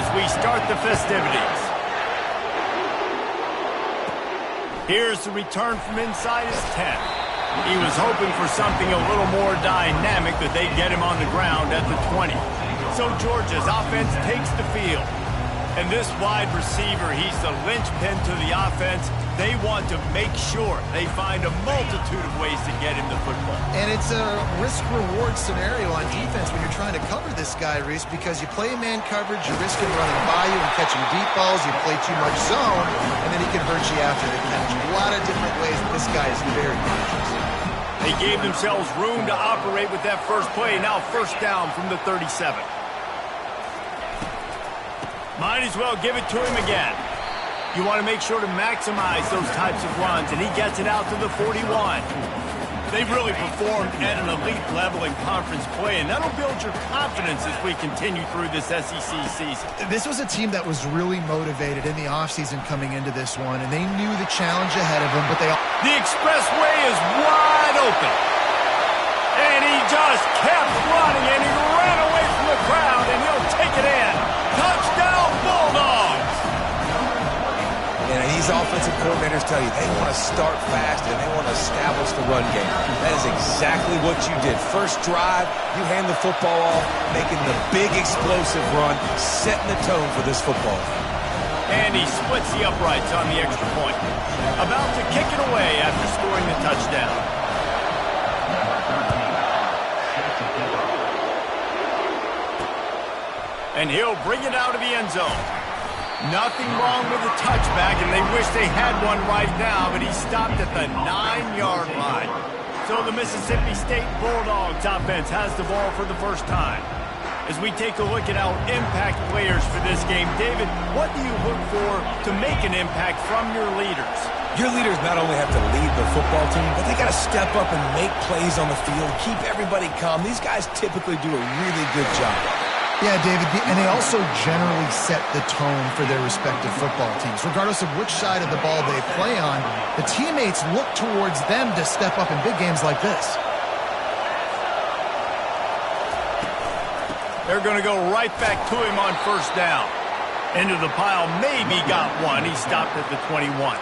as we start the festivities. Here's the return from inside his 10. He was hoping for something a little more dynamic, that they'd get him on the ground at the 20. So Georgia's offense takes the field. And this wide receiver, he's the linchpin to the offense. They want to make sure they find a multitude of ways to get him the football. And it's a risk-reward scenario on defense when you're trying to cover this guy, Reese, because you play man coverage, you risk him running by you and catching deep balls, you play too much zone, and then he can hurt you after the catch. A lot of different ways, but this guy is very dangerous. They gave themselves room to operate with that first play. Now first down from the 37. Might as well give it to him again. You want to make sure to maximize those types of runs, and he gets it out to the 41. They've really performed at an elite level in conference play, and that'll build your confidence as we continue through this SEC season. This was a team that was really motivated in the offseason coming into this one, and they knew the challenge ahead of them, but they... The expressway is wide open. And he just kept running, and he ran away from the crowd, and he'll take it in. Touchdown, Bulldogs! And these offensive coordinators tell you they want to start fast and they want to establish the run game. That is exactly what you did. First drive, you hand the football off, making the big explosive run, setting the tone for this football. And he splits the uprights on the extra point. About to kick it away after scoring the touchdown. And he'll bring it out of the end zone. Nothing wrong with the touchback, and they wish they had one right now, but he stopped at the 9-yard line. So the Mississippi State Bulldogs offense has the ball for the first time. As we take a look at our impact players for this game, David, what do you look for to make an impact from your leaders? Your leaders not only have to lead the football team, but they got to step up and make plays on the field, keep everybody calm. These guys typically do a really good job. Yeah, David, and they also generally set the tone for their respective football teams. Regardless of which side of the ball they play on, the teammates look towards them to step up in big games like this. They're going to go right back to him on first down. Into the pile, maybe got one. He stopped at the 21.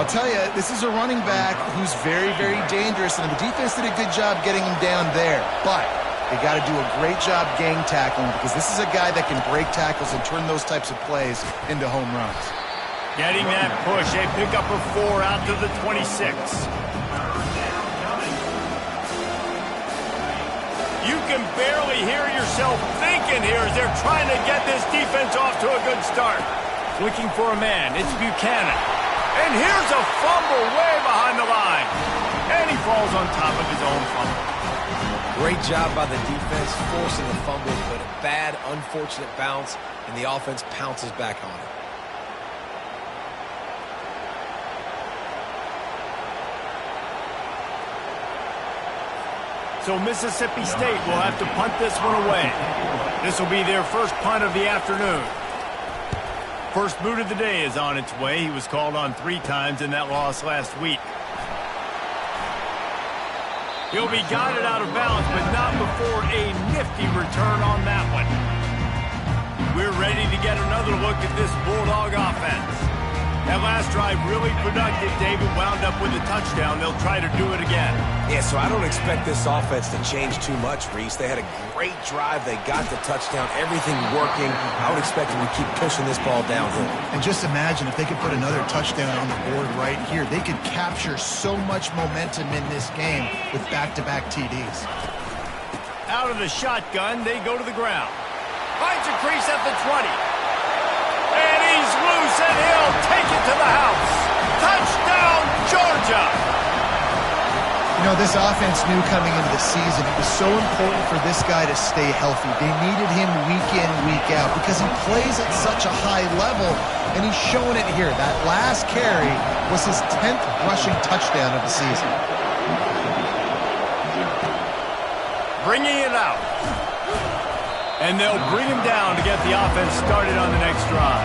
I'll tell you, this is a running back who's very, very dangerous, and the defense did a good job getting him down there. But they got to do a great job gang tackling, because this is a guy that can break tackles and turn those types of plays into home runs. Getting that push, a pickup of 4 out to the 26. You can barely hear yourself thinking here as they're trying to get this defense off to a good start. Looking for a man, it's Buchanan. And here's a fumble way behind the line. And he falls on top of his own fumble. Great job by the defense, forcing the fumble, but a bad, unfortunate bounce, and the offense pounces back on it. So Mississippi State will have to punt this one away. This will be their first punt of the afternoon. First boot of the day is on its way. He was called on 3 times in that loss last week. He'll be guided out of bounds, but not before a nifty return on that one. We're ready to get another look at this Bulldog offense. That last drive really productive. David wound up with a touchdown. They'll try to do it again. Yeah, so I don't expect this offense to change too much, Reese. They had a great drive. They got the touchdown. Everything working. I would expect them to keep pushing this ball downhill. And just imagine if they could put another touchdown on the board right here. They could capture so much momentum in this game with back-to-back TDs. Out of the shotgun, they go to the ground. Finds a crease at the 20. And he's loose, and he'll take it to the house. Touchdown, Georgia! You know, this offense knew coming into the season it was so important for this guy to stay healthy. They needed him week in, week out, because he plays at such a high level, and he's showing it here. That last carry was his 10th rushing touchdown of the season. Bringing it out. And they'll bring him down to get the offense started on the next drive.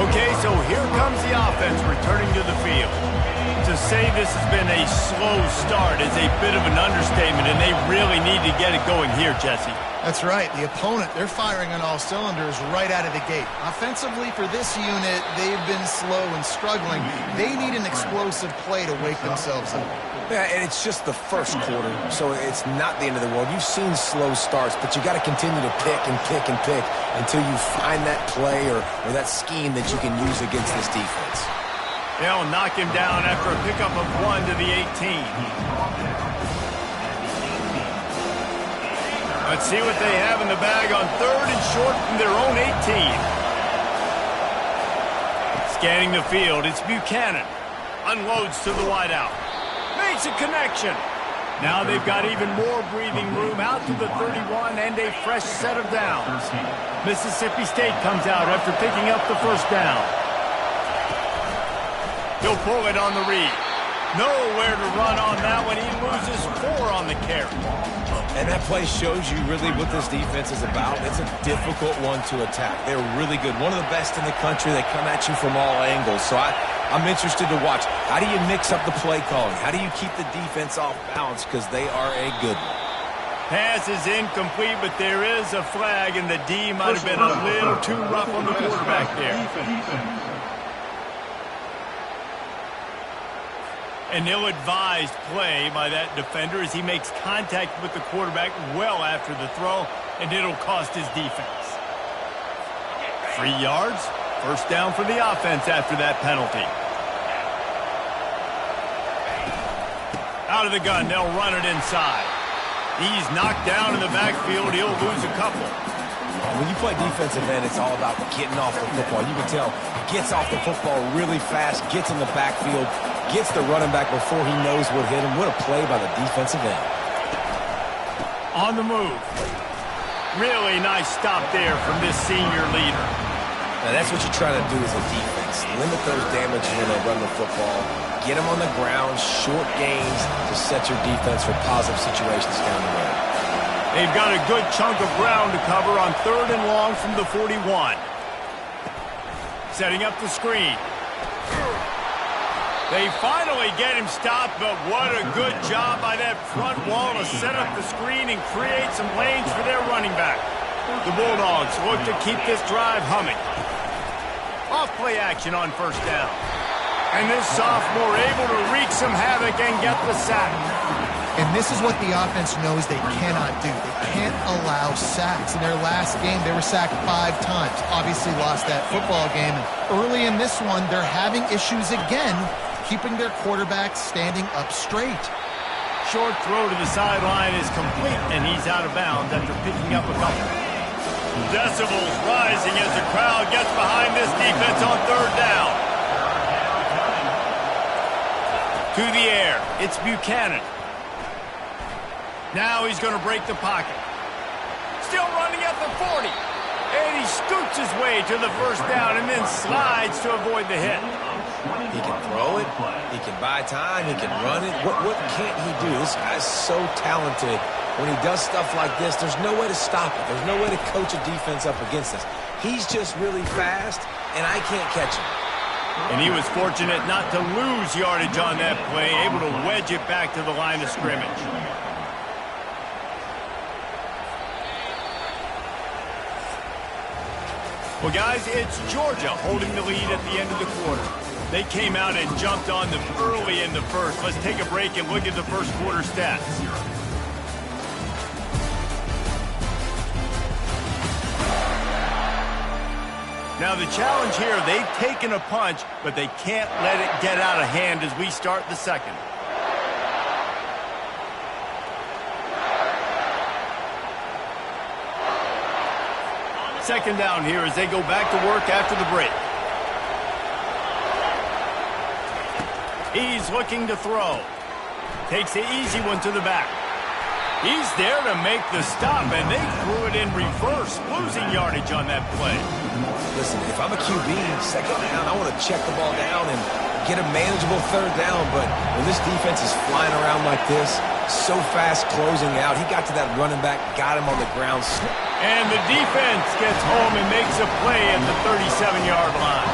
Okay, so here comes the offense returning to the field. To say this has been a slow start is a bit of an understatement, and they really need to get it going here, Jesse. That's right. The opponent, they're firing on all cylinders right out of the gate. Offensively, for this unit, they've been slow and struggling. They need an explosive play to wake themselves up. Yeah, and it's just the first quarter, so it's not the end of the world. You've seen slow starts, but you got to continue to pick and pick and pick until you find that play or that scheme that you can use against this defense. They'll knock him down after a pickup of 1 to the 18. Let's see what they have in the bag on 3rd and short from their own 18. Scanning the field, it's Buchanan. Unloads to the wideout. Makes a connection. Now they've got even more breathing room out to the 31 and a fresh set of downs. Mississippi State comes out after picking up the first down. He'll pull it on the read. Nowhere to run on that one. He loses 4 on the carry. And that play shows you really what this defense is about. It's a difficult one to attack. They're really good. One of the best in the country. They come at you from all angles. So I'm interested to watch. How do you mix up the play calling? How do you keep the defense off balance? Because they are a good one. Pass is incomplete, but there is a flag, and the D might have been a little too rough on the quarterback there. An ill-advised play by that defender as he makes contact with the quarterback well after the throw, and it'll cost his defense. 3 yards, first down for the offense after that penalty. Out of the gun, they'll run it inside. He's knocked down in the backfield. He'll lose a couple. When you play defensive end, it's all about getting off the football. You can tell he gets off the football really fast, gets in the backfield, gets the running back before he knows what hit him. What a play by the defensive end. On the move. Really nice stop there from this senior leader. Now that's what you try to do as a defense. Limit those damages when they run the football. Get them on the ground, short gains to set your defense for positive situations down the road. They've got a good chunk of ground to cover on 3rd and long from the 41. Setting up the screen. They finally get him stopped, but what a good job by that front wall to set up the screen and create some lanes for their running back. The Bulldogs look to keep this drive humming. Off-play action on first down. And this sophomore able to wreak some havoc and get the sack. And this is what the offense knows they cannot do. They can't allow sacks. In their last game, they were sacked 5 times. Obviously lost that football game. And early in this one, they're having issues again, keeping their quarterback standing up straight. Short throw to the sideline is complete, and he's out of bounds after picking up a couple. Decibels rising as the crowd gets behind this defense on 3rd down. To the air, it's Buchanan. Now he's going to break the pocket. Still running at the 40. And he scoots his way to the first down and then slides to avoid the hit. He can throw it. He can buy time. He can run it. What can't he do? This guy's so talented. When he does stuff like this, there's no way to stop it. There's no way to coach a defense up against this. He's just really fast, and I can't catch him. And he was fortunate not to lose yardage on that play, able to wedge it back to the line of scrimmage. Well, guys, it's Georgia holding the lead at the end of the quarter. They came out and jumped on them early in the first. Let's take a break and look at the first quarter stats. Now, the challenge here, they've taken a punch, but they can't let it get out of hand as we start the second. Second down here as they go back to work after the break. He's looking to throw. Takes the easy one to the back. He's there to make the stop, and they threw it in reverse, losing yardage on that play. Listen, if I'm a QB, second down, I want to check the ball down and get a manageable 3rd down, but when this defense is flying around like this, so fast closing out, he got to that running back, got him on the ground. And the defense gets home and makes a play at the 37-yard line.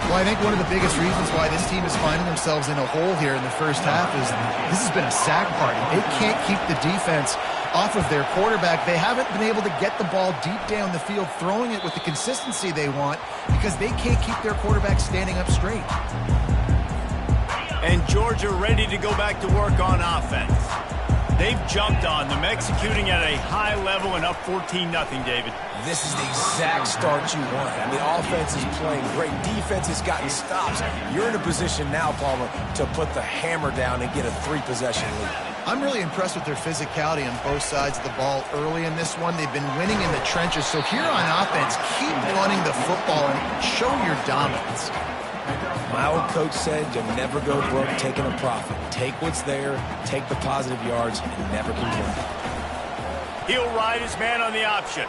Well, I think one of the biggest reasons why this team is finding themselves in a hole here in the first half is this has been a sack party. They can't keep the defense off of their quarterback. They haven't been able to get the ball deep down the field, throwing it with the consistency they want because they can't keep their quarterback standing up straight. And Georgia ready to go back to work on offense. They've jumped on them, executing at a high level and up 14-0, David. This is the exact start you want. I mean, offense is playing great. Defense has gotten stops. You're in a position now, Palmer, to put the hammer down and get a 3-possession lead. I'm really impressed with their physicality on both sides of the ball early in this one. They've been winning in the trenches. So here on offense, keep running the football and show your dominance. My old coach said you'll never go broke taking a profit. Take what's there, take the positive yards, and never complain. He'll ride his man on the option.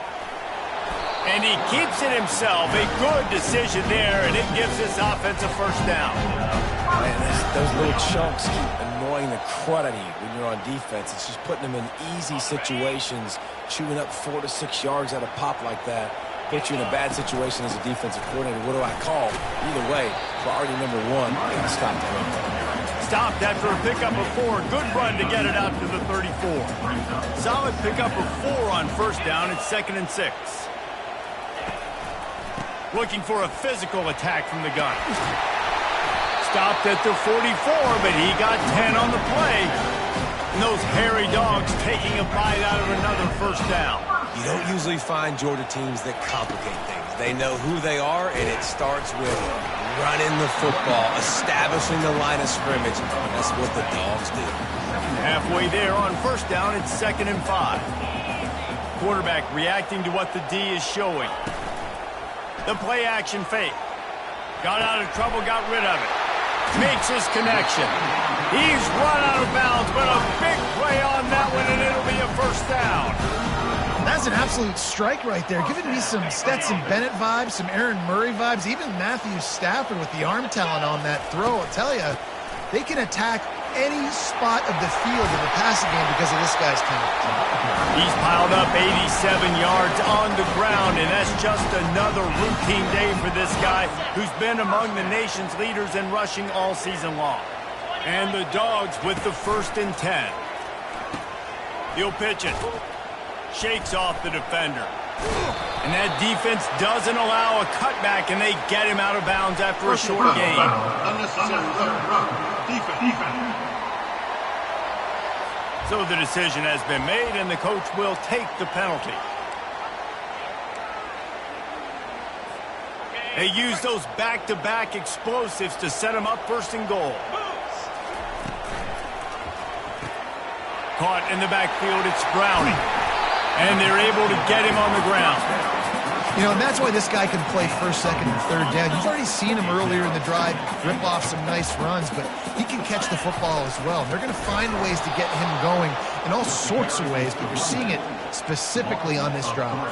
And he keeps it himself. A good decision there, and it gives this offense a first down. Man, those little chunks keep annoying the crud out of you when you're on defense. It's just putting them in easy situations, chewing up 4 to 6 yards at a pop like that. Put you in a bad situation as a defensive coordinator. What do I call? Either way, priority number one, I got to stop that. Stopped after a pickup of 4. Good run to get it out to the 34. Solid pickup of 4 on first down. It's 2nd and 6. Looking for a physical attack from the gun. Stopped at the 44, but he got 10 on the play. And those hairy dogs taking a bite out of another first down. You don't usually find Georgia teams that complicate things. They know who they are, and it starts with running the football, establishing the line of scrimmage. That's what the dogs do. Halfway there on first down, it's 2nd and 5. Quarterback reacting to what the D is showing. The play action fake. Got out of trouble, got rid of it. Makes his connection. He's run out of bounds, but a big play on that one, and it'll be a first down. That's an absolute strike right there, giving me some Stetson Bennett vibes, some Aaron Murray vibes, even Matthew Stafford with the arm talent on that throw. I'll tell you, they can attack any spot of the field in the passing game because of this guy's talent. He's piled up 87 yards on the ground, and that's just another routine day for this guy who's been among the nation's leaders in rushing all season long. And the Dogs with the 1st and 10. He'll pitch it. Shakes off the defender. And that defense doesn't allow a cutback, and they get him out of bounds after a short gain. So the decision has been made, and the coach will take the penalty. They use those back-to-back explosives to set him up 1st and goal. Caught in the backfield, it's Browning. And they're able to get him on the ground. You know, and that's why this guy can play 1st, 2nd, and 3rd down. You've already seen him earlier in the drive rip off some nice runs, but he can catch the football as well. They're going to find ways to get him going in all sorts of ways, but you're seeing it specifically on this drive.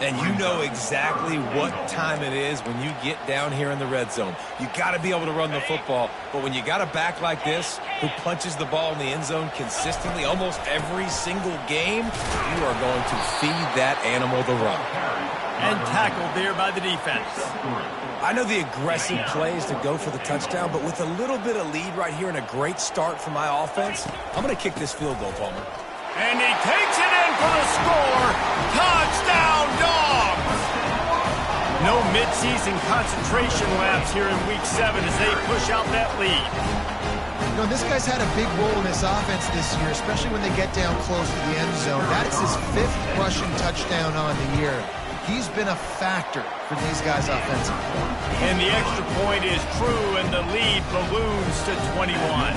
And you know exactly what time it is when you get down here in the red zone. You got to be able to run the football, but when you got a back like this who punches the ball in the end zone consistently almost every single game, you are going to feed that animal the run. And tackled there by the defense. I know the aggressive play is to go for the touchdown, but with a little bit of lead right here and a great start for my offense, I'm going to kick this field goal, Palmer. And he takes it in for the score. Touchdown, Dogs! No midseason concentration laps here in Week 7 as they push out that lead. You know, this guy's had a big role in this offense this year, especially when they get down close to the end zone. That is his 5th rushing touchdown on the year. He's been a factor for these guys offensively. And the extra point is true, and the lead balloons to 21.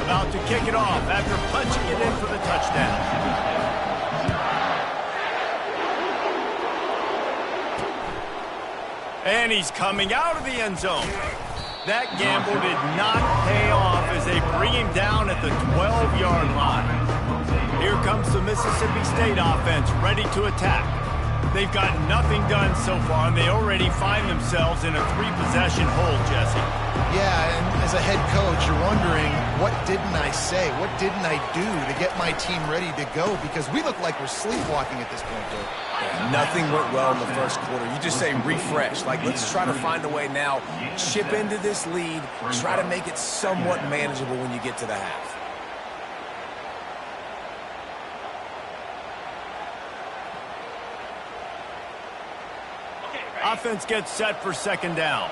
About to kick it off after punching it in for the touchdown. And he's coming out of the end zone. That gamble did not pay off as they bring him down at the 12-yard line. Here comes the Mississippi State offense ready to attack. They've got nothing done so far, and they already find themselves in a 3-possession hole, Jesse. Yeah, and as a head coach, you're wondering, what didn't I say? What didn't I do to get my team ready to go? Because we look like we're sleepwalking at this point, Dave. Yeah, nothing went well in the first quarter. You just say refresh. Like, let's try to find a way now. Chip into this lead. Try to make it somewhat manageable when you get to the half. Offense gets set for second down.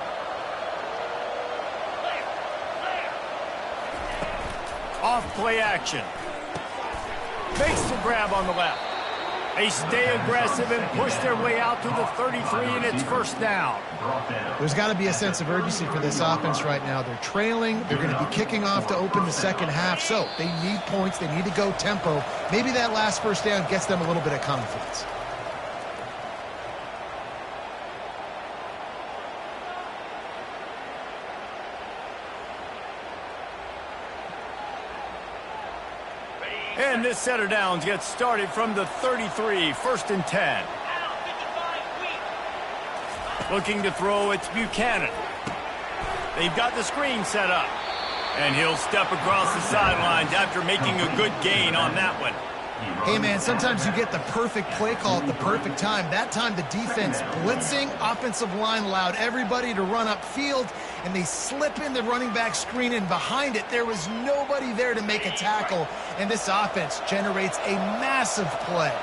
Off play action. Makes the grab on the left. They stay aggressive and push their way out to the 33, and it's first down. There's got to be a sense of urgency for this offense right now. They're trailing. They're going to be kicking off to open the second half, so they need points. They need to go tempo. Maybe that last first down gets them a little bit of confidence. And this set of downs gets started from the 33, first and 10. Looking to throw, it's Buchanan. They've got the screen set up. And he'll step across the sidelines after making a good gain on that one. Hey, man, sometimes you get the perfect play call at the perfect time. That time the defense blitzing, offensive line allowed everybody to run upfield, and they slip in the running back screen, and behind it there was nobody there to make a tackle, and this offense generates a massive play.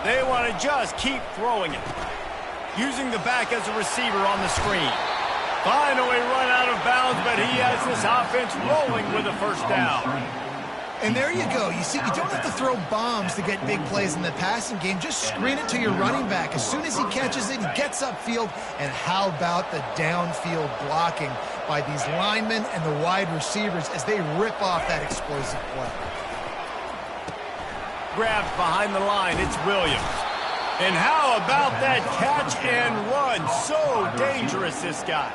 They want to just keep throwing it. Using the back as a receiver on the screen. Finally run out of bounds, but he has this offense rolling with a first down. And there you go. You see, you don't have to throw bombs to get big plays in the passing game. Just screen it to your running back. As soon as he catches it, he gets upfield. And how about the downfield blocking by these linemen and the wide receivers as they rip off that explosive play. Grabbed behind the line, it's Williams. And how about that catch and run? So dangerous, this guy.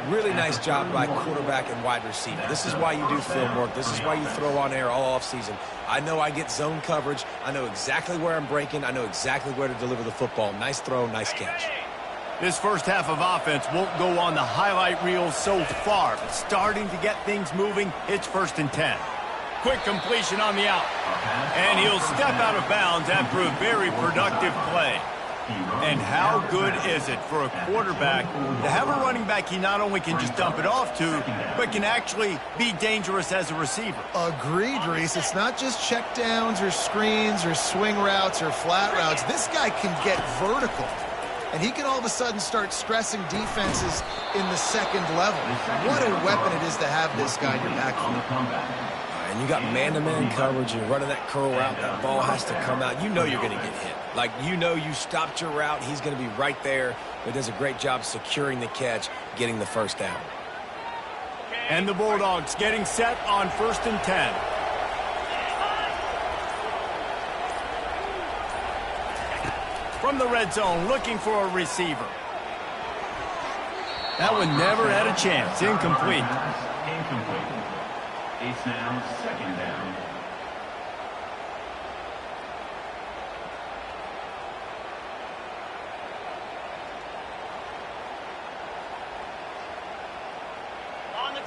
Really nice job by quarterback and wide receiver. This is why you do film work. This is why you throw on air all offseason. I know I get zone coverage. I know exactly where I'm breaking. I know exactly where to deliver the football. Nice throw, nice catch. This first half of offense won't go on the highlight reel so far, but starting to get things moving, it's first and 10. Quick completion on the out. And he'll step out of bounds after a very productive play. And how good is it for a quarterback to have a running back he not only can just dump it off to, but can actually be dangerous as a receiver? Agreed, Reese. It's not just check downs or screens or swing routes or flat routes. This guy can get vertical. And he can all of a sudden start stressing defenses in the second level. What a weapon it is to have this guy in your backfield. And you got man-to-man coverage, you're running that curl route, that ball has to come out. You know you're going to get hit. Like, you know you stopped your route, he's going to be right there. But he does a great job securing the catch, getting the first down. And the Bulldogs getting set on first and 10. From the red zone, looking for a receiver. That one never had a chance. Incomplete. It's now second down.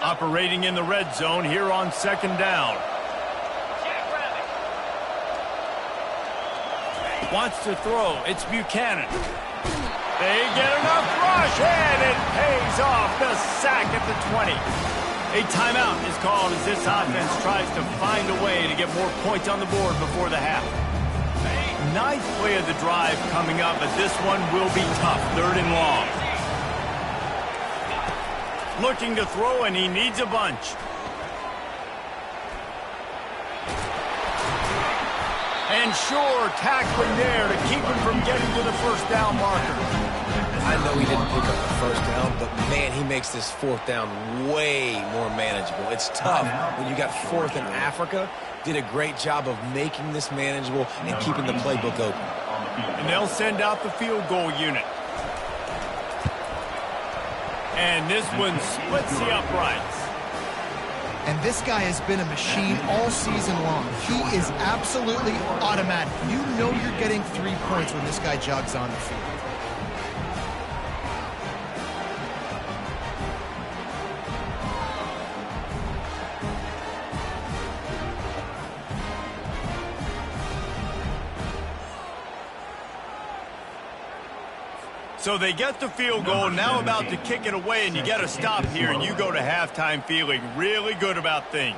Operating in the red zone here on second down. Wants to throw. It's Buchanan. They get enough rush, and it pays off. The sack at the 20. A timeout is called as this offense tries to find a way to get more points on the board before the half. Ninth play of the drive coming up, but this one will be tough. Third and long. Looking to throw, and he needs a bunch. And sure, tackling there to keep him from getting to the first down marker. I know he didn't pick up the first down, but, man, he makes this fourth down way more manageable. It's tough when you got fourth in Africa. Did a great job of making this manageable and keeping the playbook open. And they'll send out the field goal unit. And this one splits the uprights. And this guy has been a machine all season long. He is absolutely automatic. You know you're getting 3 points when this guy jogs on the field. So they get the field goal, now about to kick it away, and you get a stop here, and you go to halftime feeling really good about things.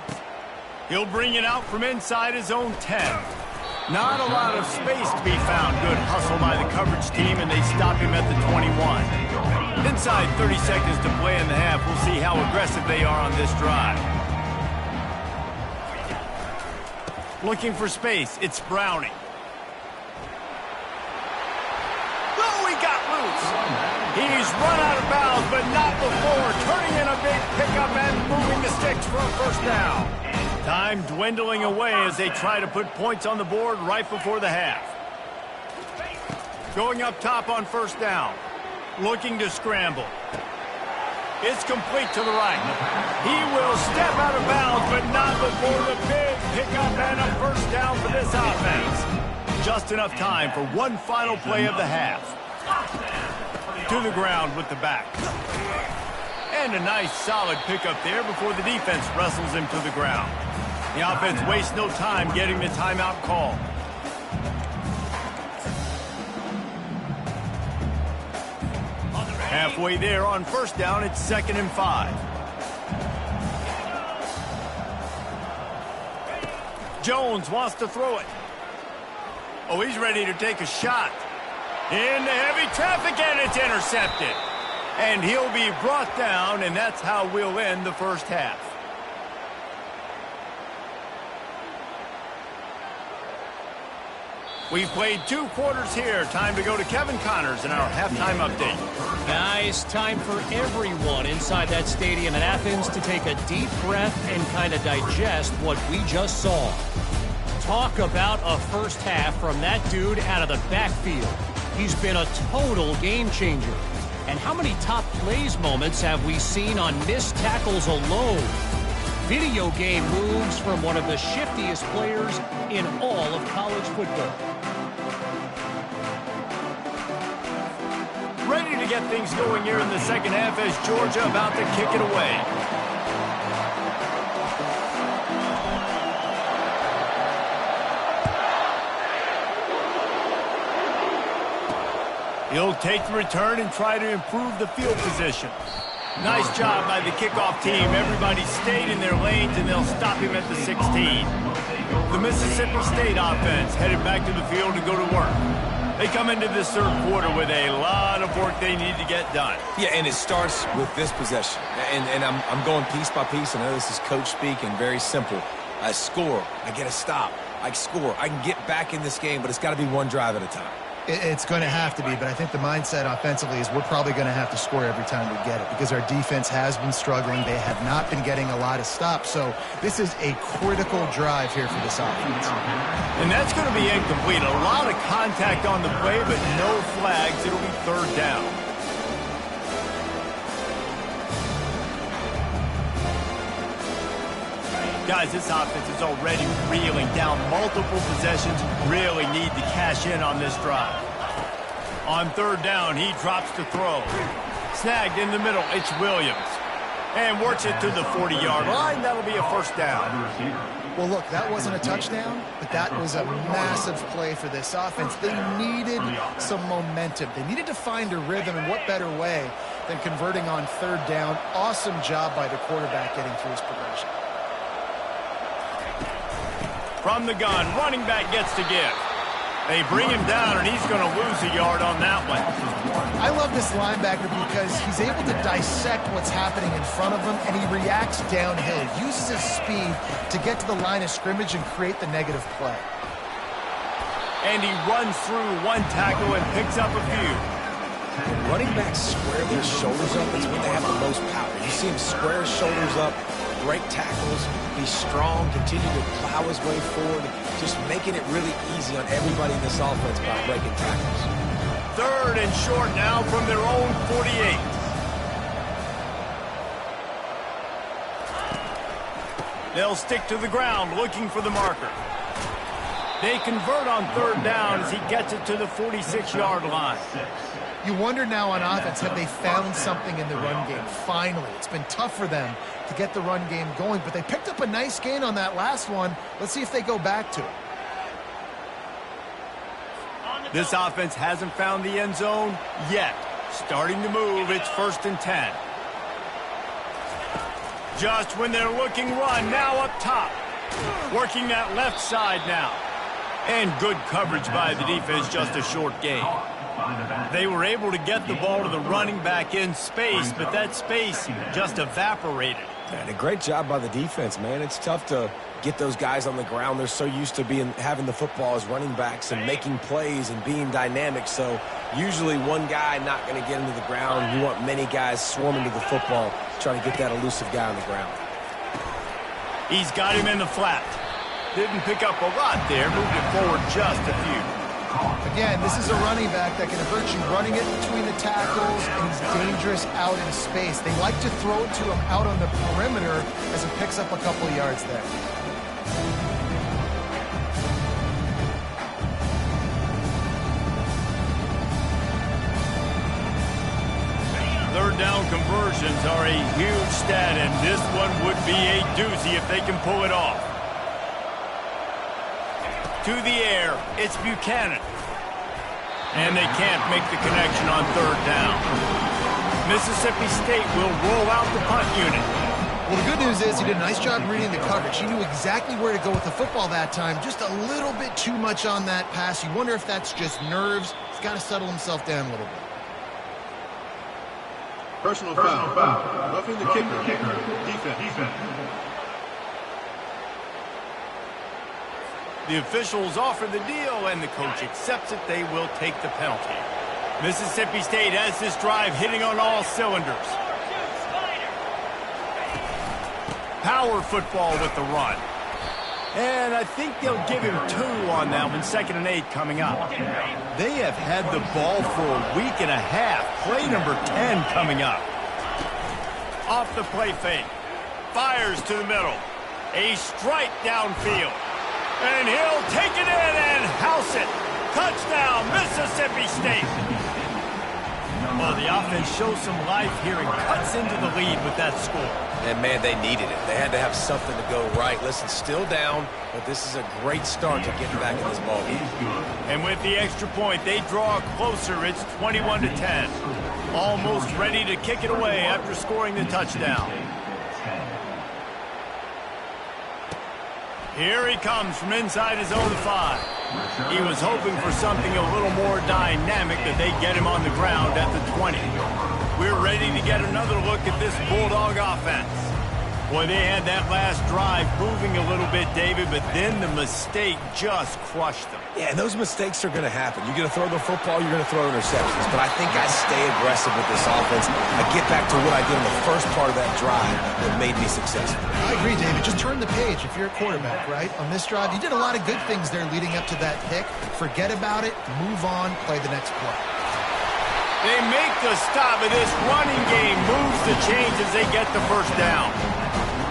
He'll bring it out from inside his own 10. Not a lot of space to be found. Good hustle by the coverage team, and they stop him at the 21. Inside 30 seconds to play in the half. We'll see how aggressive they are on this drive. Looking for space. It's Browning. He's run out of bounds, but not before. Turning in a big pickup and moving the sticks for a first down. Time dwindling away as they try to put points on the board right before the half. Going up top on first down. Looking to scramble. It's complete to the right. He will step out of bounds, but not before the big pickup and a first down for this offense. Just enough time for one final play of the half. To the ground with the back. And a nice solid pickup there before the defense wrestles him to the ground. The offense wastes no time getting the timeout call. Halfway there on first down, it's 2nd and 5. Jones wants to throw it. Oh, he's ready to take a shot. Into heavy traffic, and it's intercepted. And he'll be brought down, and that's how we'll end the first half. We've played 2 quarters here. Time to go to Kevin Connors in our halftime update. Guys, time for everyone inside that stadium in Athens to take a deep breath and kind of digest what we just saw. Talk about a first half from that dude out of the backfield. He's been a total game changer. And how many top plays moments have we seen on missed tackles alone? Video game moves from one of the shiftiest players in all of college football. Ready to get things going here in the second half as Georgia about to kick it away. He'll take the return and try to improve the field position. Nice job by the kickoff team. Everybody stayed in their lanes, and they'll stop him at the 16. The Mississippi State offense headed back to the field to go to work. They come into this third quarter with a lot of work they need to get done. Yeah, and it starts with this possession. And I'm going piece by piece. I know this is coach speak and very simple. I score. I get a stop. I score. I can get back in this game, but it's got to be one drive at a time. It's going to have to be, but I think the mindset offensively is we're probably going to have to score every time we get it because our defense has been struggling. They have not been getting a lot of stops, so this is a critical drive here for this offense. And that's going to be incomplete. A lot of contact on the play, but no flags. It'll be third down. Guys, this offense is already reeling down multiple possessions. Really need to cash in on this drive. On third down, he drops to throw. Snagged in the middle, it's Williams. And works it to the 40-yard line. That'll be a first down. Well, look, that wasn't a touchdown, but that was a massive play for this offense. They needed some momentum. They needed to find a rhythm, and what better way than converting on third down. Awesome job by the quarterback getting through his progression. From the gun, running back gets to give. They bring him down, and he's going to lose a yard on that one. I love this linebacker because he's able to dissect what's happening in front of him, and he reacts downhill. He uses his speed to get to the line of scrimmage and create the negative play. And he runs through one tackle and picks up a few. Running backs square their shoulders up. That's when they have the most power. You see him square his shoulders up, break tackles, be strong, continue to plow his way forward, just making it really easy on everybody in this offense by breaking tackles. Third and short now from their own 48. They'll stick to the ground looking for the marker. They convert on third down as he gets it to the 46-yard line. You wonder now on offense, have they found something in the run game? Finally, it's been tough for them to get the run game going, but they picked up a nice gain on that last one. Let's see if they go back to it. This offense hasn't found the end zone yet. Starting to move, it's 1st and 10. Just when they're looking run, now up top. Working that left side now. And good coverage by the defense, just a short gain. They were able to get the ball to the running back in space, but that space just evaporated. And a great job by the defense, man. It's tough to get those guys on the ground. They're so used to having the football as running backs and making plays and being dynamic. So usually one guy not going to get into the ground. You want many guys swarming to the football, trying to get that elusive guy on the ground. He's got him in the flat. Didn't pick up a lot there, moved it forward just a few. Again, this is a running back that can hurt you running it between the tackles, and he's dangerous out in space. They like to throw it to him out on the perimeter as he picks up a couple of yards there. Third down conversions are a huge stat, and this one would be a doozy if they can pull it off. To the air, it's Buchanan. And they can't make the connection on third down. Mississippi State will roll out the punt unit. Well, the good news is he did a nice job reading the coverage. He knew exactly where to go with the football that time. Just a little bit too much on that pass. You wonder if that's just nerves. He's got to settle himself down a little bit. Personal foul. Roughing the kicker. Defense. The officials offer the deal, and the coach accepts it. They will take the penalty. Mississippi State has this drive hitting on all cylinders. Power football with the run. And I think they'll give him 2 on that one. 2nd and 8 coming up. They have had the ball for a week and a half. Play number 10 coming up. Off the play fake. Fires to the middle. A strike downfield. And he'll take it in and house it. Touchdown, Mississippi State. Well, the offense shows some life here and cuts into the lead with that score. And, man, they needed it. They had to have something to go right. Listen, still down, but this is a great start to getting back in this ball game. And with the extra point, they draw closer. It's 21-10. Almost ready to kick it away after scoring the touchdown. Here he comes from inside his own 5. He was hoping for something a little more dynamic, that they get him on the ground at the 20. We're ready to get another look at this Bulldog offense. Boy, they had that last drive moving a little bit, David, but then the mistake just crushed them. Yeah, those mistakes are going to happen. You're going to throw the football, you're going to throw interceptions. But I think I stay aggressive with this offense. I get back to what I did in the first part of that drive that made me successful. I agree, David. Just turn the page if you're a quarterback, right? On this drive, you did a lot of good things there leading up to that pick. Forget about it, move on, play the next play. They make the stop, and this running game moves the chains as they get the first down.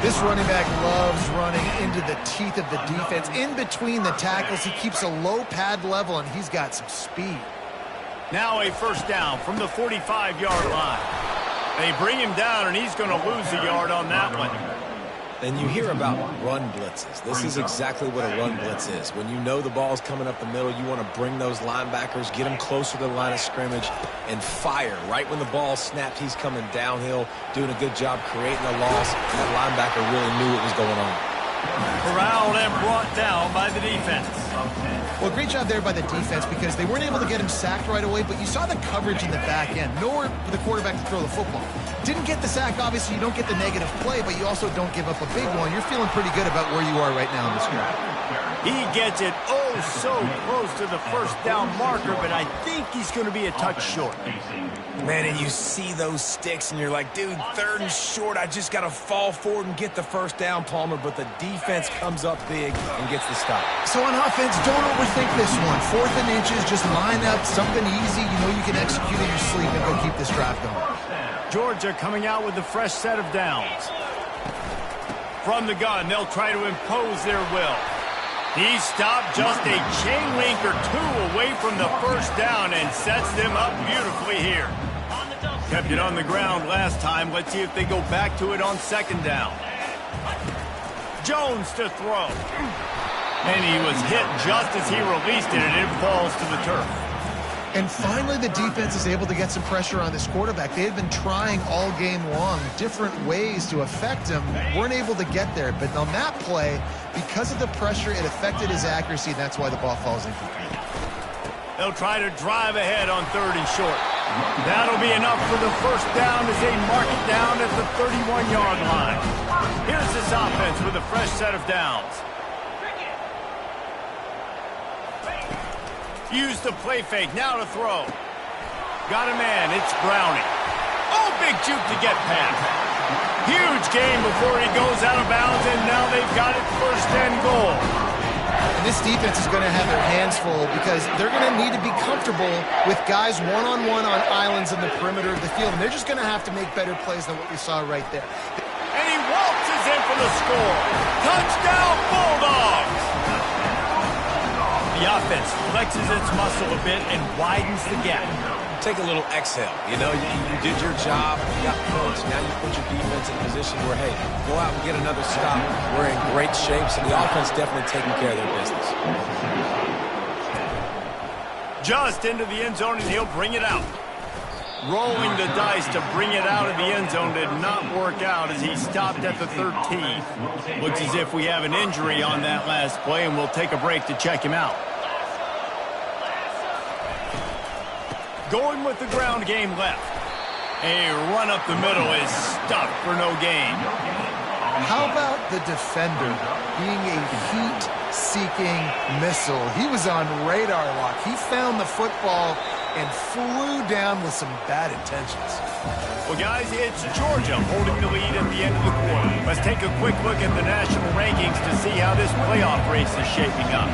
This running back loves running into the teeth of the defense. In between the tackles, he keeps a low pad level, and he's got some speed. Now a first down from the 45-yard line. They bring him down, and he's going to lose a yard on that one. And you hear about run blitzes. This is exactly what a run blitz is. When you know the ball's coming up the middle, you want to bring those linebackers, get them closer to the line of scrimmage, and fire. Right when the ball snapped, he's coming downhill, doing a good job creating a loss. That linebacker really knew what was going on. Corralled and brought down by the defense. Well, great job there by the defense because they weren't able to get him sacked right away, but you saw the coverage in the back end. Nowhere for the quarterback to throw the football. Didn't get the sack, obviously. You don't get the negative play, but you also don't give up a big one. You're feeling pretty good about where you are right now in this game. He gets it so close to the first down marker, but I think he's going to be a touch short. Man, and you see those sticks, and you're like, dude, 3rd and short. I just got to fall forward and get the first down, Palmer, but the defense comes up big and gets the stop. So on offense, don't overthink this one. 4th and inches, just line up something easy. You know you can execute in your sleep and go keep this drive going. Georgia coming out with a fresh set of downs. From the gun, they'll try to impose their will. He stopped just a chain link or two away from the first down and sets them up beautifully here. Kept it on the ground last time. Let's see if they go back to it on second down. Jones to throw. And he was hit just as he released it, and it falls to the turf. And finally, the defense is able to get some pressure on this quarterback. They had been trying all game long different ways to affect him. Weren't able to get there. But on that play, because of the pressure, it affected his accuracy, and that's why the ball falls incomplete. They'll try to drive ahead on 3rd and short. That'll be enough for the first down as they mark it down at the 31-yard line. Here's this offense with a fresh set of downs. Use the play fake, now to throw. Got a man, it's Browning. Oh, big juke to get past. Huge gain before he goes out of bounds, and now they've got it 1st and goal. And this defense is going to have their hands full because they're going to need to be comfortable with guys one-on-one on islands in the perimeter of the field. And they're just going to have to make better plays than what we saw right there. And he waltzes in for the score. Touchdown, Bulldogs! The offense flexes its muscle a bit and widens the gap. Take a little exhale. You know, you did your job, you got points. Now you put your defense in a position where, hey, go out and get another stop. We're in great shape, so the offense definitely taking care of their business. Just into the end zone, and he'll bring it out. Rolling the dice to bring it out of the end zone did not work out as he stopped at the 13. Looks as if we have an injury on that last play, and we'll take a break to check him out. Going with the ground game left. A run up the middle is stuffed for no gain. How about the defender being a heat-seeking missile? He was on radar lock. He found the football and flew down with some bad intentions. Well, guys, it's Georgia holding the lead at the end of the quarter. Let's take a quick look at the national rankings to see how this playoff race is shaping up.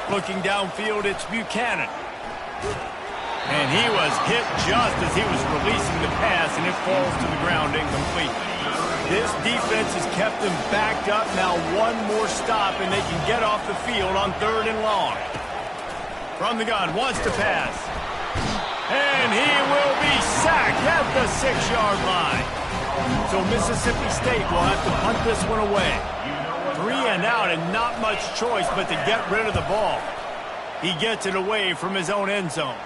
Looking downfield, it's Buchanan. And he was hit just as he was releasing the pass, and it falls to the ground incomplete. This defense has kept them backed up. Now one more stop, and they can get off the field on 3rd and long. From the gun, wants to pass. And he will be sacked at the 6-yard line. So Mississippi State will have to punt this one away. 3 and out, and not much choice but to get rid of the ball. He gets it away from his own end zone.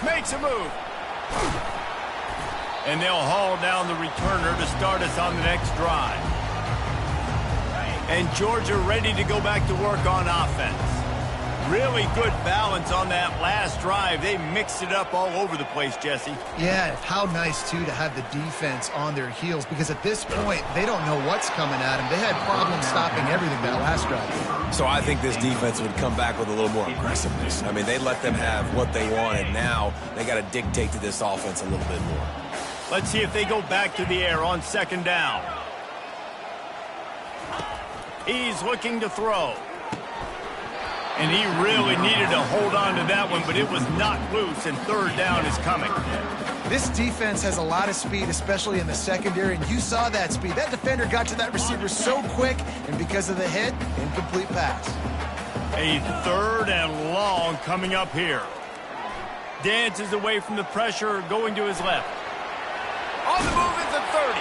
Makes a move. And they'll haul down the returner to start us on the next drive. And Georgia ready to go back to work on offense. Really good balance on that last drive. They mixed it up all over the place, Jesse. Yeah, how nice, too, to have the defense on their heels because at this point, they don't know what's coming at them. They had problems stopping everything that last drive. So I think this defense would come back with a little more aggressiveness. I mean, they let them have what they wanted. Now they got to dictate to this offense a little bit more. Let's see if they go back to the air on 2nd down. He's looking to throw. And he really needed to hold on to that one, but it was knocked loose, and 3rd down is coming. This defense has a lot of speed, especially in the secondary, and you saw that speed. That defender got to that receiver so quick, and because of the hit, incomplete pass. A 3rd and long coming up here. Dances away from the pressure, going to his left. On the move is a 30.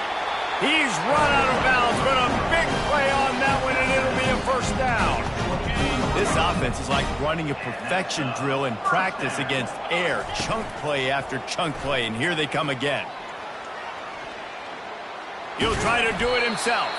He's run out of bounds, but a big play on that one, and it'll be a 1st down. This offense is like running a perfection drill in practice against air, chunk play after chunk play, and here they come again. He'll try to do it himself,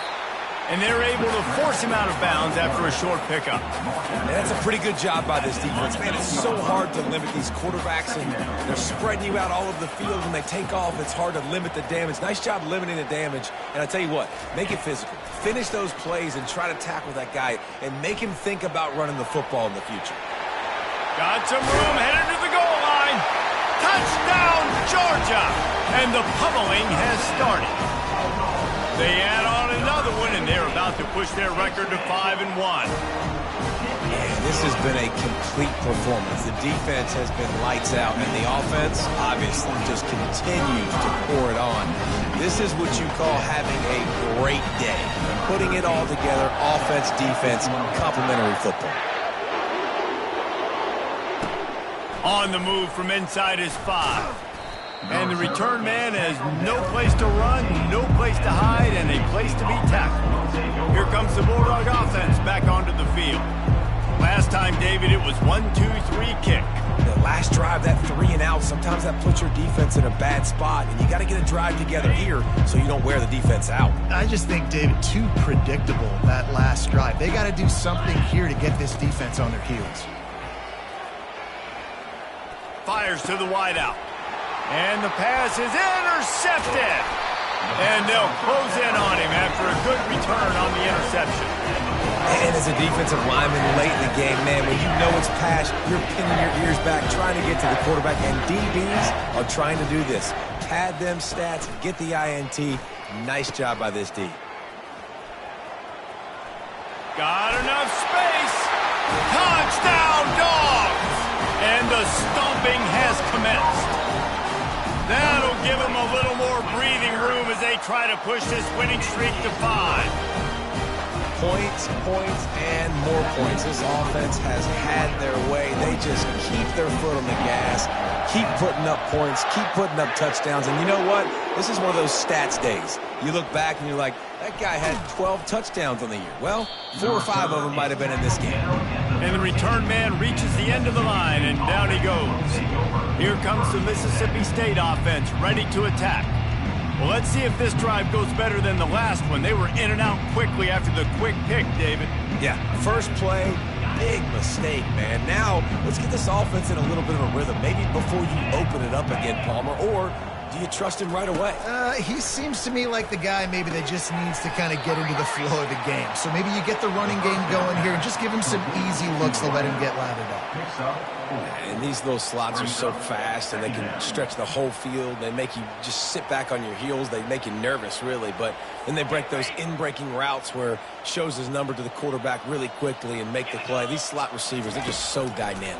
and they're able to force him out of bounds after a short pickup. And that's a pretty good job by this defense. Man, it's so hard to limit these quarterbacks, and they're spreading you out all over the field. When they take off, it's hard to limit the damage. Nice job limiting the damage, and I tell you what, make it physical. Finish those plays and try to tackle that guy and make him think about running the football in the future. Got some room, headed to the goal line. Touchdown, Georgia! And the pummeling has started. They add on another one, and they're about to push their record to 5-1. Man, this This has been a complete performance. The defense has been lights out, and the offense, obviously, just continues to pour it on. This is what you call having a great day. Putting it all together, offense, defense, complementary football. On the move from inside his 5. And the return man has no place to run, no place to hide, and a place to be tackled. Here comes the Bulldog offense back onto the field. Last time, David, it was 1-2-3 kick. The last drive, that 3 and out, sometimes that puts your defense in a bad spot, and you got to get a drive together here so you don't wear the defense out. I just think, David, too predictable, that last drive. They got to do something here to get this defense on their heels. Fires to the wideout. And the pass is intercepted. And they'll close in on him after a good return on the interception. And as a defensive lineman late in the game, man, when you know it's pass, you're pinning your ears back, trying to get to the quarterback. And DBs are trying to do this. Pad them stats, get the INT. Nice job by this D. Got enough space. Touchdown, Dogs! And the stomping has commenced. That'll give them a little more breathing room as they try to push this winning streak to 5. Points, points, and more points. This offense has had their way. They just keep their foot on the gas, keep putting up points, keep putting up touchdowns. And you know what? This is one of those stats days. You look back and you're like, that guy had 12 touchdowns on the year. Well, 4 or 5 of them might have been in this game. And the return man reaches the end of the line, and down he goes. Here comes the Mississippi State offense, ready to attack. Well, let's see if this drive goes better than the last one. They were in and out quickly after the quick pick, David. Yeah, first play, big mistake, man. Now, let's get this offense in a little bit of a rhythm. Maybe before you open it up again, Palmer, or do you trust him right away? He seems to me like the guy maybe that just needs to kind of get into the flow of the game. So maybe you get the running game going here and just give him some easy looks to let him get lathered up. And these little slots are so fast, and they can stretch the whole field. They make you just sit back on your heels. They make you nervous, really. But then they break those in-breaking routes where shows his number to the quarterback really quickly and make the play. These slot receivers, they're just so dynamic.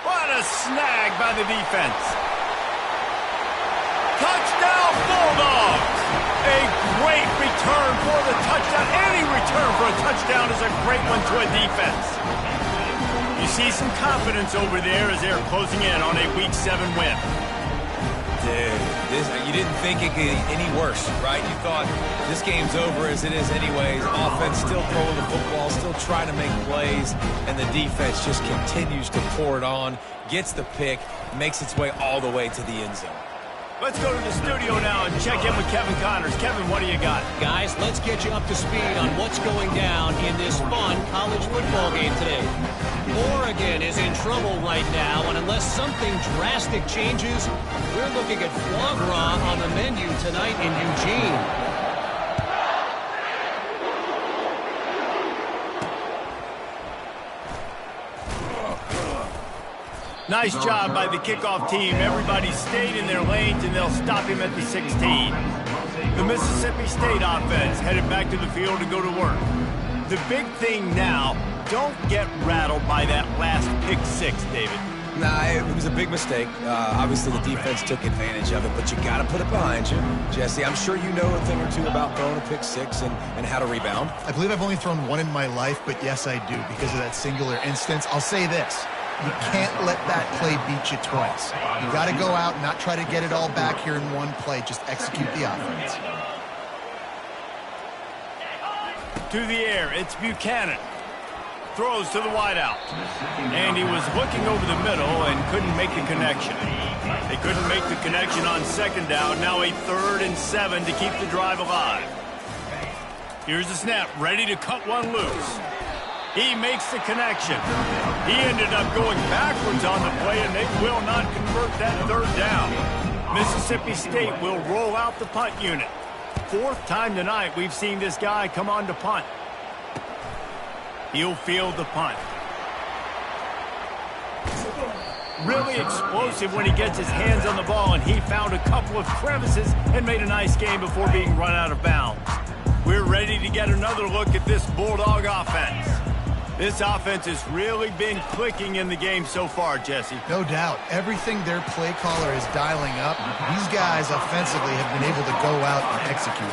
What a snag by the defense. Touchdown, Bulldogs! A great return for the touchdown. Any return for a touchdown is a great one to a defense. You see some confidence over there as they're closing in on a Week 7 win. Dude, you didn't think it could get any worse, right? You thought this game's over as it is anyways. Offense still throwing the football, still trying to make plays, and the defense just continues to pour it on, gets the pick, makes its way all the way to the end zone. Let's go to the studio now and check in with Kevin Connors. Kevin, what do you got? Guys, let's get you up to speed on what's going down in this fun college football game today. Oregon is in trouble right now, and unless something drastic changes, we're looking at foie gras on the menu tonight in Eugene. Nice job by the kickoff team. Everybody stayed in their lanes, and they'll stop him at the 16. The Mississippi State offense headed back to the field to go to work. The big thing now, don't get rattled by that last pick 6, David. Nah, it was a big mistake. Obviously, the defense took advantage of it, but you got to put it behind you. Jesse, I'm sure you know a thing or two about throwing a pick 6 and how to rebound. I believe I've only thrown one in my life, but yes, I do because of that singular instance. I'll say this. You can't let that play beat you twice. You got to go out and not try to get it all back here in one play. Just execute the offense. To the air, it's Buchanan. Throws to the wideout. And he was looking over the middle and couldn't make the connection. They couldn't make the connection on second down. Now a 3rd and 7 to keep the drive alive. Here's the snap, ready to cut one loose. He makes the connection. He ended up going backwards on the play, and they will not convert that 3rd down. Mississippi State will roll out the punt unit. 4th time tonight we've seen this guy come on to punt. He'll field the punt. Really explosive when he gets his hands on the ball, and he found a couple of crevices and made a nice game before being run out of bounds. We're ready to get another look at this Bulldog offense. This offense has really been clicking in the game so far, Jesse. No doubt. Everything their play caller is dialing up, these guys offensively have been able to go out and execute.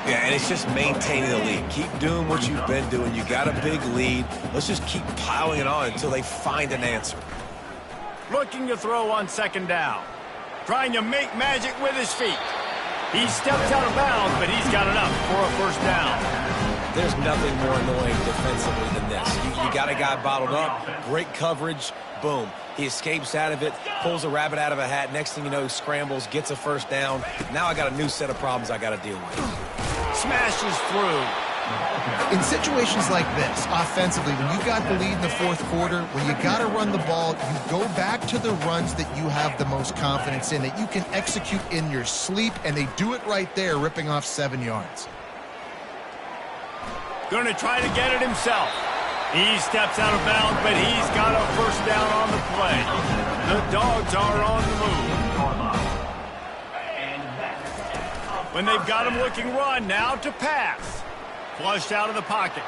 Yeah, and it's just maintaining the lead. Keep doing what you've been doing. You got a big lead. Let's just keep piling it on until they find an answer. Looking to throw on second down. Trying to make magic with his feet. He steps out of bounds, but he's got enough for a first down. There's nothing more annoying defensively than this. You got a guy bottled up, great coverage, boom. He escapes out of it, pulls a rabbit out of a hat. Next thing you know, he scrambles, gets a first down. Now I got a new set of problems I got to deal with. Smashes through. In situations like this, offensively, when you got the lead in the fourth quarter, when you got to run the ball, you go back to the runs that you have the most confidence in, that you can execute in your sleep, and they do it right there, ripping off 7 yards. Going to try to get it himself. He steps out of bounds, but he's got a first down on the play. The Dogs are on the move. When they've got him looking run, now to pass. Flushed out of the pocket.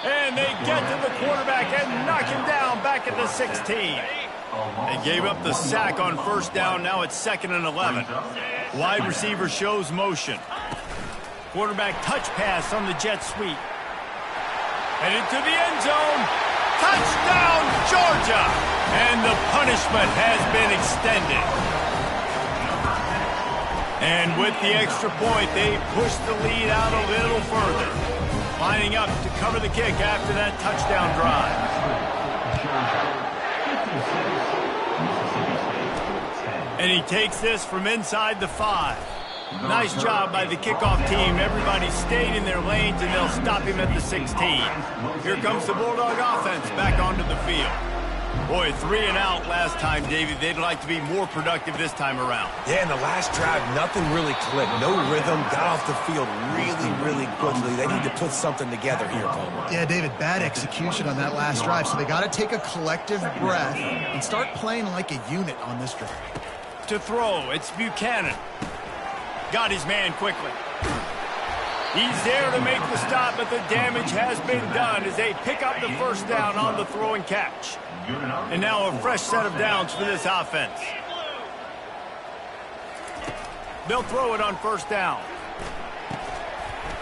And they get to the quarterback and knock him down back at the 16. They gave up the sack on first down. Now it's 2nd and 11. Wide receiver shows motion. Quarterback touch pass on the jet sweep. Headed to the end zone. Touchdown, Georgia! And the punishment has been extended. And with the extra point, they push the lead out a little further. Lining up to cover the kick after that touchdown drive. And he takes this from inside the 5. Nice job by the kickoff team. Everybody stayed in their lanes, and they'll stop him at the 16. Here comes the Bulldog offense back onto the field. Boy, 3 and out last time, David. They'd like to be more productive this time around. Yeah, in the last drive, nothing really clicked. No rhythm, got off the field really quickly. They need to put something together here, Bowman. Yeah, David, bad execution on that last drive, so they got to take a collective breath and start playing like a unit on this drive. To throw, it's Buchanan. Got his man quickly. He's there to make the stop, but the damage has been done as they pick up the first down on the throw and catch. And now a fresh set of downs for this offense. They'll throw it on first down.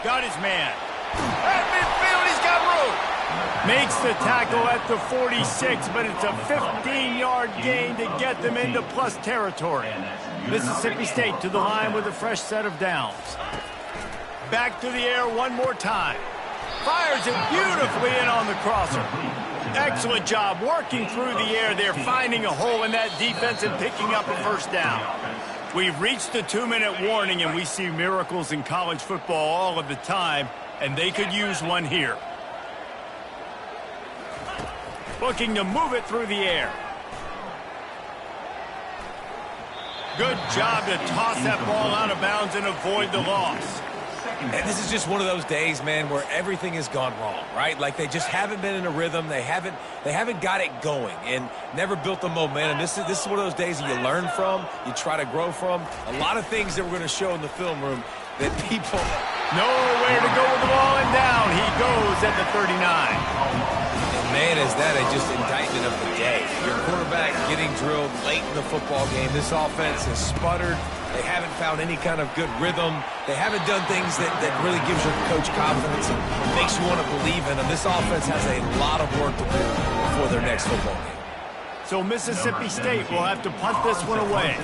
Got his man. At midfield, he's got room. Makes the tackle at the 46, but it's a 15-yard gain to get them into plus territory. Mississippi State to the line with a fresh set of downs. Back to the air one more time. Fires it beautifully in on the crosser. Excellent job working through the air there, finding a hole in that defense and picking up a first down. We've reached the 2-minute warning, and we see miracles in college football all of the time, and they could use one here. Looking to move it through the air. Good job to toss that ball out of bounds and avoid the loss. And this is just one of those days, man, where everything has gone wrong, right? Like they just haven't been in a rhythm. They haven't got it going and never built the momentum. This is one of those days that you learn from, you try to grow from. A lot of things that we're going to show in the film room that people nowhere to go with the ball, and down he goes at the 39. And man, is that just indictment of the day. Your quarterback getting drilled late in the football game. This offense has sputtered. They haven't found any kind of good rhythm. They haven't done things that really gives your coach confidence and makes you want to believe in them. This offense has a lot of work to do before their next football game. So Mississippi State will have to punt this one away.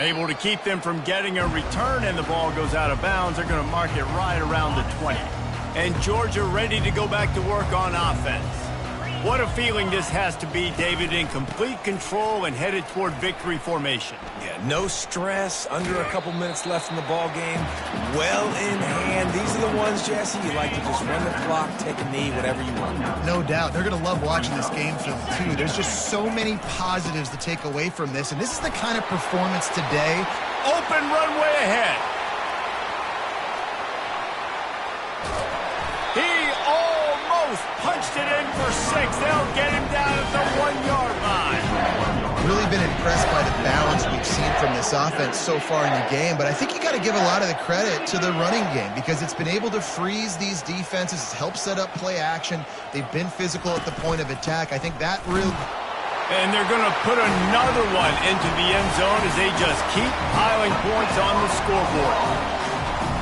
Able to keep them from getting a return, and the ball goes out of bounds. They're going to mark it right around the 20. And Georgia ready to go back to work on offense. What a feeling this has to be, David, in complete control and headed toward victory formation. Yeah, no stress, under a couple minutes left in the ball game, well in hand. These are the ones, Jesse, you like to just run the clock, take a knee, whatever you want. No doubt. They're going to love watching this game film, too. There's just so many positives to take away from this, and this is the kind of performance today. Open runway ahead. Punched it in for 6. They'll get him down at the 1-yard line. Really really been impressed by the balance we've seen from this offense so far in the game, but I think you got to give a lot of the credit to the running game because it's been able to freeze these defenses. It's helped set up play action. They've been physical at the point of attack. I think that really... And they're going to put another one into the end zone as they just keep piling points on the scoreboard.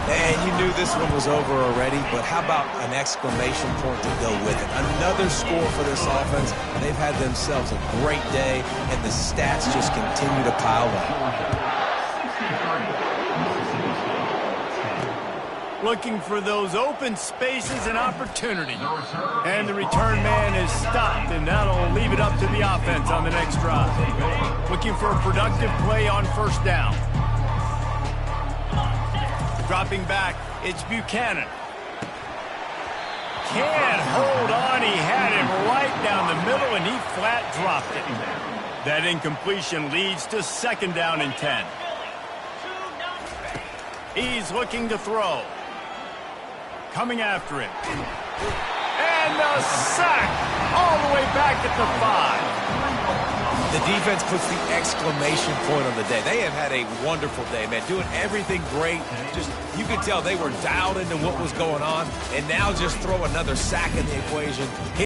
And you knew this one was over already, but how about an exclamation point to go with it? Another score for this offense. They've had themselves a great day, and the stats just continue to pile up. Looking for those open spaces and opportunity. And the return man is stopped, and that'll leave it up to the offense on the next drive. Looking for a productive play on first down. Dropping back, it's Buchanan. Can't hold on. He had him right down the middle, and he flat dropped it. That incompletion leads to second down and 10. He's looking to throw. Coming after him. And a sack all the way back at the 5. The defense puts the exclamation point on the day. They have had a wonderful day, man. Doing everything great. Just, you could tell they were dialed into what was going on. And now just throw another sack in the equation.